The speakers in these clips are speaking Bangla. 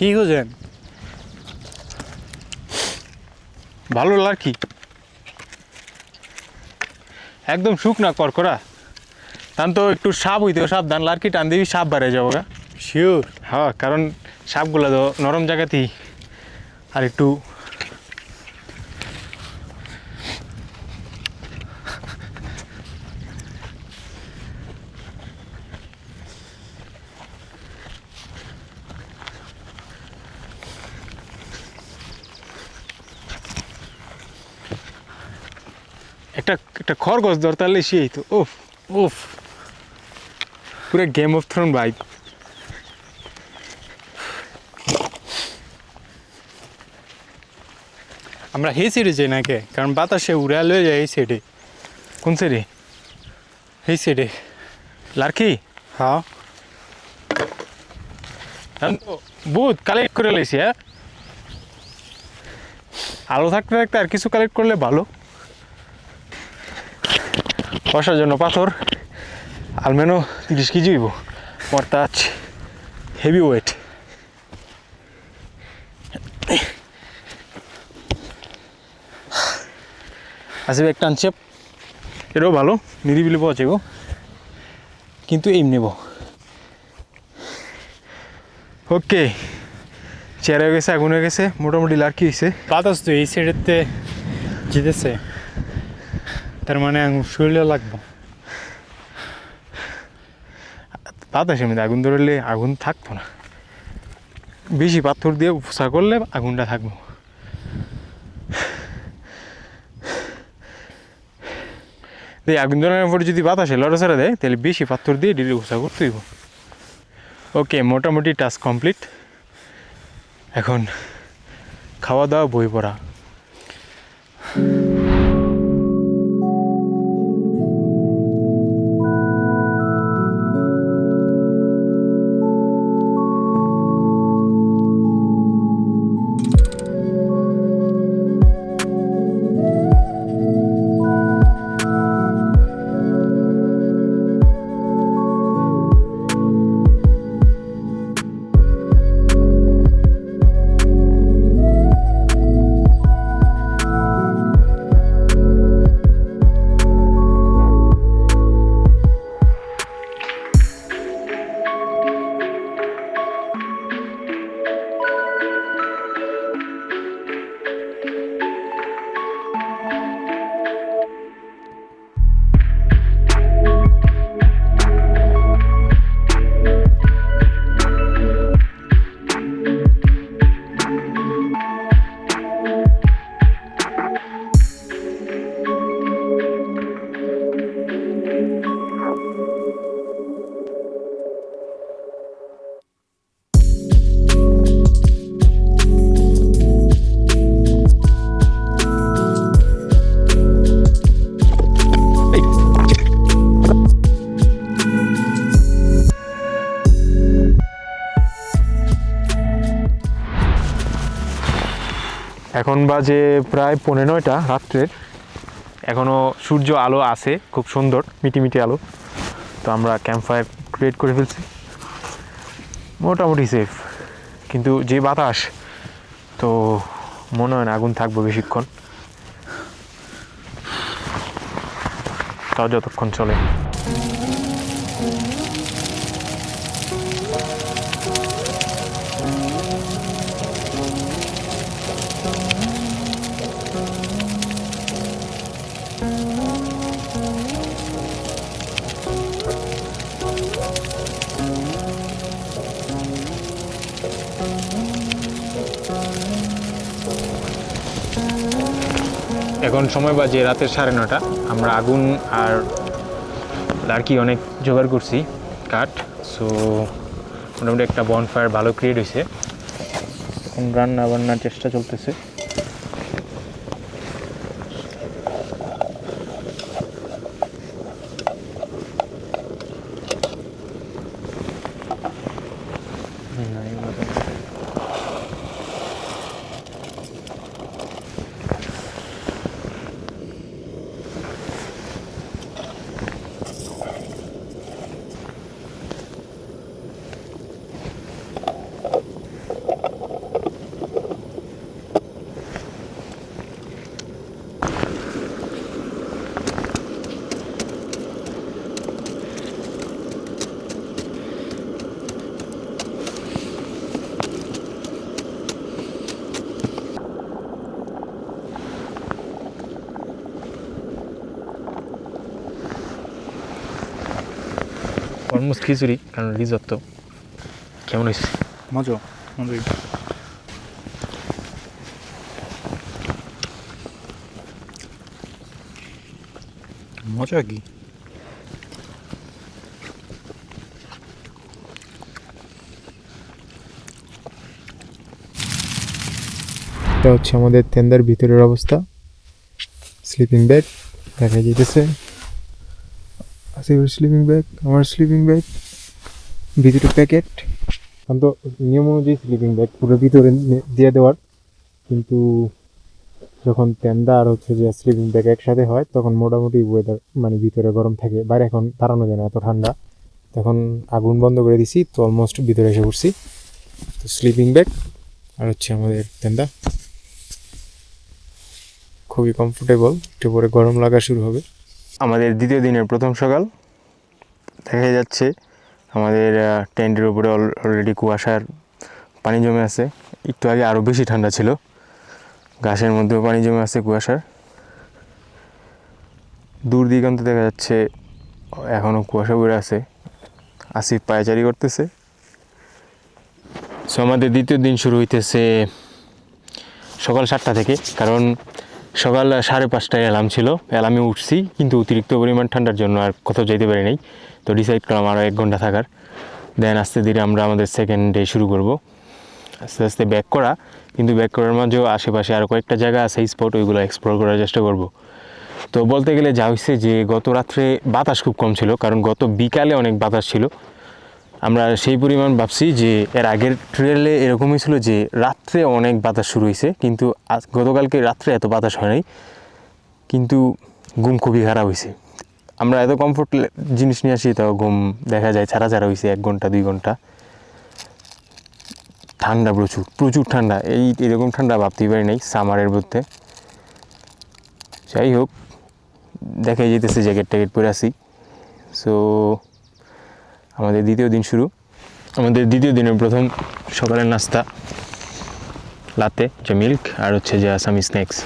কি খুঁজেন? ভালো লার্কি, একদম শুকনা করকরা। তান তো একটু সাপ হইতে সাবধান, লার্কি টান দিবি সাপ বাড়ে যাবো গা। শিওর? হ্যাঁ, কারণ সাপগুলো তো নরম জায়গাতেই আর একটু একটা একটা খরগোশ ধরতালে সেই তো ওফ ওফ, পুরো গেম অফ থ্রোন ভাইব। আমরা এই সাইডে যাই নাকি? কারণ বাতাসে উড়ে লয়ে যায় এই সাইডে। কোন সাইডে? এই সাইডে। লার্কি হ্যাঁ, আমি তো বহুত কালেক্ট করে লাইছি। হ্যাঁ, আলো থাকতে থাকতে আর কিছু কালেক্ট করলে ভালো। বসার জন্য পাথর আলমেনো 30 কেজি হইব। মরতাচ হেভি ওয়েট। আসবে একটা আনছে, এটাও ভালো, নিরিবিলি পাওয়া যাবো, কিন্তু এই নেব। ওকে, চেয়ার হয়ে গেছে, আগুন হয়ে গেছে, মোটামুটি লার্কি হয়েছে। বাতাস তো এই সাইডেতে যেতেছে, তার মানে শরীরে লাগবো। বাতাসের মধ্যে আগুন ধরলে আগুন থাকতো না, বেশি পাথর দিয়ে ফোসা করলে আগুনটা থাকবো। এই আগুন ধরানোর পরে যদি বাতাসে লড়াচড়া দেয় তাহলে বেশি পাথর দিয়ে ডিলে ফোসা করতে হইব। ওকে, মোটামুটি টাস্ক কমপ্লিট। এখন খাওয়া দাওয়া, বই পড়া। এখন বাজে প্রায় 9:15 রাত্রের। এখনও সূর্য আলো আছে, খুব সুন্দর মিটিমিটি আলো। তো আমরা ক্যাম্প ফায়ার ক্রিয়েট করে ফেলছি, মোটামুটি সেফ। কিন্তু যে বাতাস, তো মনে হয় না আগুন থাকবো বেশিক্ষণ, তাও যতক্ষণ চলে। এখন সময় বাজে রাতের 9:30। আমরা আগুন আর লার্কি অনেক জোগাড় করছি কাঠ, সো মোটামুটি একটা বনফায়ার ভালো ক্রিয়েট হয়েছে। এখন রান্না বান্নার চেষ্টা চলতেছে। অলমোস্ট খিচুড়ি, কারণ রিজত্তো। কেমন হয়েছে? মজা মজাই। মজা কি? এটা হচ্ছে আমাদের তেন্দার ভিতরের অবস্থা। স্লিপিং ব্যাগ দেখা যেতেছে, আসিফের স্লিপিং ব্যাগ, আমার স্লিপিং ব্যাগ, ভিতরে প্যাকেট। এখন তো নিয়ম অনুযায়ী স্লিপিং ব্যাগ পুরো ভিতরে দিয়ে দেওয়ার, কিন্তু যখন তেন্দা আর হচ্ছে যে স্লিপিং ব্যাগ একসাথে হয় তখন মোটামুটি ওয়েদার মানে ভিতরে গরম থাকে, বাইরে এখন দাঁড়ানো যায় না, এত ঠান্ডা। তখন আগুন বন্ধ করে দিছি, তো অলমোস্ট ভিতরে এসে পড়ছি। তো স্লিপিং ব্যাগ আর হচ্ছে আমাদের তেন্দা খুবই কমফোর্টেবল, একটু পরে গরম লাগা শুরু হবে। আমাদের দ্বিতীয় দিনের প্রথম সকাল। দেখা যাচ্ছে আমাদের টেন্টের উপরে অলরেডি কুয়াশার পানি জমে আছে। একটু আগে আরও বেশি ঠান্ডা ছিল, ঘাসের মধ্যেও পানি জমে আছে কুয়াশার। দূর দিগন্তে দেখা যাচ্ছে এখনও কুয়াশা পড়ে আছে। আসিফ পায়চারি করতেছে। সো আমাদের দ্বিতীয় দিন শুরু হইতেছে সকাল 7টা থেকে, কারণ সকাল 5:30টায় অ্যালার্ম ছিল, অ্যালার্মে উঠছি, কিন্তু অতিরিক্ত পরিমাণ ঠান্ডার জন্য আর কোথাও যেতে পারি নাই। তো ডিসাইড করলাম আরও 1 ঘন্টা থাকার। দেন আস্তে ধীরে আমরা আমাদের সেকেন্ড ডে শুরু করব। আস্তে আস্তে ব্যাক করা, কিন্তু ব্যাক করার মাঝেও আশেপাশে আরও কয়েকটা জায়গা আছে স্পট, ওইগুলো এক্সপ্লোর করার চেষ্টা করব। তো বলতে গেলে যা হচ্ছে যে গত রাত্রে বাতাস খুব কম ছিল, কারণ গত বিকালে অনেক বাতাস ছিল। আমরা সেই পরিমাণ ভাবছি যে এর আগের ট্রেলে এরকমই ছিল যে রাত্রে অনেক বাতাস শুরু হয়েছে, কিন্তু গতকালকে রাত্রে এত বাতাস হয় নাই, কিন্তু ঘুম খুবই খারাপ হয়েছে। আমরা এত কমফোর্ট জিনিস নিয়ে আসি, তাও ঘুম দেখা যায় ছাড়া ছাড়া হয়েছে 1 ঘন্টা 2 ঘন্টা। ঠান্ডা প্রচুর প্রচুর ঠান্ডা, এরকম ঠান্ডা ভাবতেই পারি নাই সামারের মধ্যে। যাই হোক, দেখাই যেতেছে জ্যাকেট ট্যাকেট পরে আসি। সো আমাদের দ্বিতীয় দিন শুরু। আমাদের দ্বিতীয় দিনের প্রথম সকালের নাস্তা লাতে, যে মিল্ক আর হচ্ছে যে আসামি স্ন্যাক্স।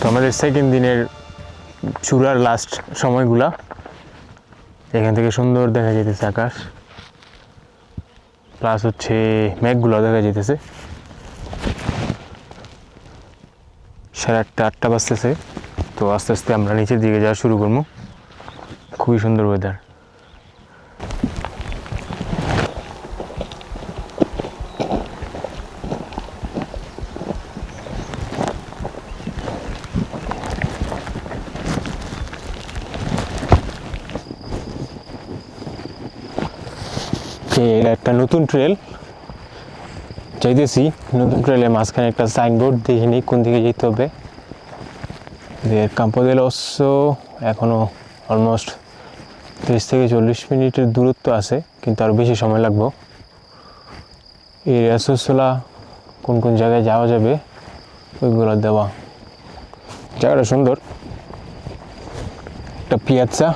তো আমাদের সেকেন্ড দিনের চূড়ার লাস্ট সময়গুলা, এখান থেকে সুন্দর দেখা যেতেছে আকাশ, প্লাস হচ্ছে মেঘগুলো দেখা যেতেছে। 8:30 8টা বাজতেছে। তো আস্তে আস্তে আমরা নিচের দিকে যাওয়া শুরু করবো। খুবই সুন্দর ওয়েদার। এটা একটা নতুন ট্রেল যাইতেছি। নতুন ট্রেলের মাঝখানে একটা সাইনবোর্ড দেখিনি কোন দিকে যেতে হবে। কাম্পো দেল ওসো এখনও অলমোস্ট 30 থেকে 40 মিনিটের দূরত্ব আছে, কিন্তু আরও বেশি সময় লাগবে। এই রেসোসোলা কোন কোন জায়গায় যাওয়া যাবে ওইগুলো দেওয়া। জায়গাটা সুন্দর, একটা পিয়াচ্চা।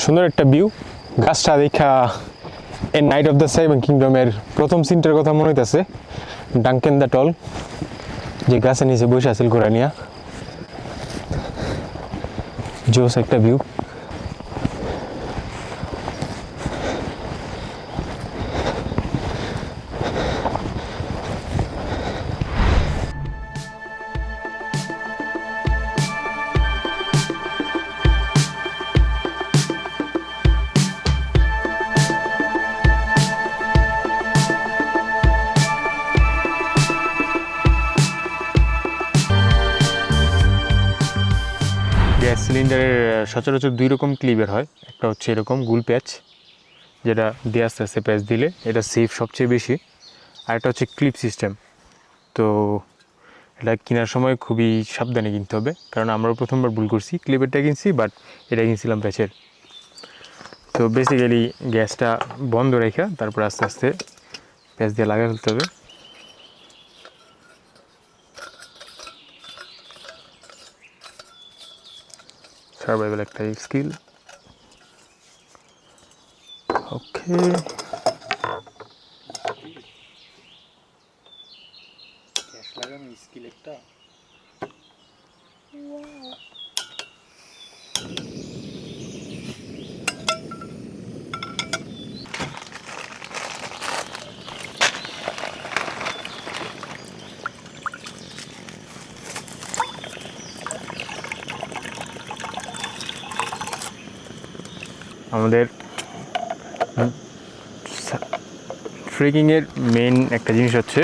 সুন্দর একটা ভিউ। গাছটা দেখা এ নাইট অফ দ্য সেভেন কিংডমের প্রথম সিনটার কথা মনে হইতেছে। ডাঙ্কেন দ্য টল যে গাছের নিচে বসে আছিল ঘোড়া নিয়া, জোস একটা ভিউ। গ্যাস সিলিন্ডারের সচরাচর 2 রকম ক্লিপের হয়। একটা হচ্ছে এরকম গুল প্যাচ, যেটা দিয়ে আস্তে আস্তে প্যাচ দিলে এটা সেফ সবচেয়ে বেশি। আর একটা হচ্ছে ক্লিপ সিস্টেম। তো এটা কেনার সময় খুবই সাবধানে কিনতে হবে, কারণ আমরাও প্রথমবার ভুল করছি, ক্লিপেরটা কিনছি বাট এটা কিনছিলাম প্যাচের। তো বেসিক্যালি গ্যাসটা বন্ধ রেখে তারপর আস্তে আস্তে প্যাচ দিয়ে লাগাই ফেলতে হবে। সার্ভাইভাল একটা স্কিল। ওকে, গ্যাস লাগানো স্কিল একটা। আমাদের ট্রেকিংয়ের মেন একটা জিনিস হচ্ছে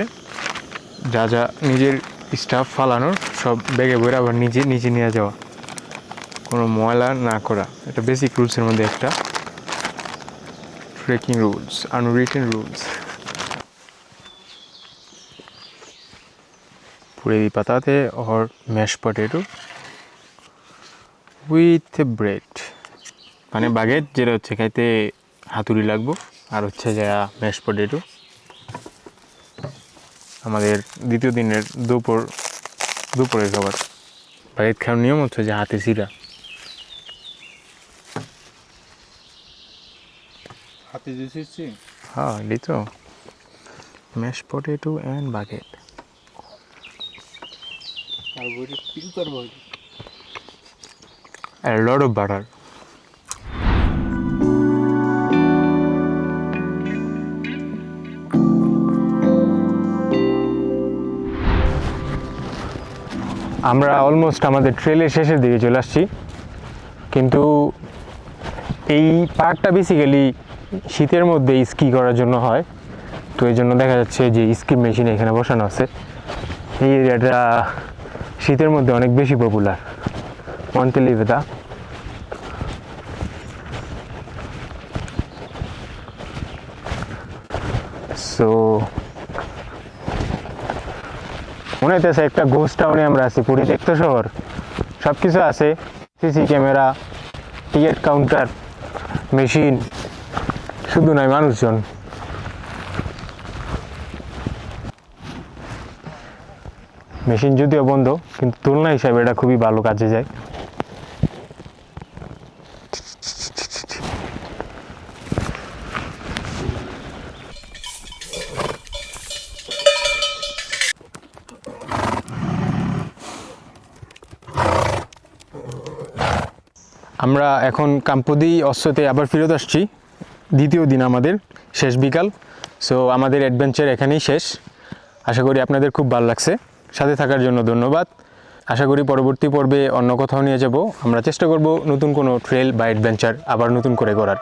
যা যা নিজের স্টাফ ফালানোর সব ব্যাগে বইরে আবার নিচে নিয়ে যাওয়া, কোনো ময়লা না করা। এটা বেসিক রুলসের মধ্যে একটা, ট্রেকিং রুলস, আনরিটেন রুলস। পুরি পাতাতে or mash potato with bread, মানে বাগেট, যেটা হচ্ছে খাইতে হাতুড়ি লাগবো, আর হচ্ছে যা ম্যাশ পটেটো। আমাদের দ্বিতীয় দিনের দুপুরের খাবার। বাগেট খাওয়ার নিয়ম হচ্ছে যে হাতে সিরা, হাতে দিয়েছি। হ্যাঁ এটাই তো, ম্যাশ পটেটো অ্যান্ড বাগেট। আর বইটা পিল করবো। A lot of butter. আমরা অলমোস্ট আমাদের ট্রেলের শেষের দিকে চলে আসছি, কিন্তু এই পার্কটা বেসিক্যালি শীতের মধ্যে স্কি করার জন্য হয়। তো এই জন্য দেখা যাচ্ছে যে স্কি মেশিন এখানে বসানো আছে। এই এরিয়াটা শীতের মধ্যে অনেক বেশি পপুলার, মন্তেলিভেদা। সো মনে হইতেছে একটা ঘোস্ট টাউনে আমরা আছি, পুরী দেখতে শহর, সব কিছু আছে, CC camera, ticket counter, machine, শুধু নয় মানুষজন। মেশিন যদিও বন্ধ, কিন্তু তুলনা হিসাবে এটা খুবই ভালো কাজে যায়। আমরা এখন কাম্পদি অশ্বতে আবার ফেরত আসছি, দ্বিতীয় দিন আমাদের, শেষ বিকাল। সো আমাদের অ্যাডভেঞ্চার এখানেই শেষ। আশা করি আপনাদের খুব ভালো লাগছে, সাথে থাকার জন্য ধন্যবাদ। আশা করি পরবর্তী পর্বে অন্য কোথাও নিয়ে যাব। আমরা চেষ্টা করব নতুন কোনো ট্রেল বা অ্যাডভেঞ্চার আবার নতুন করে করার।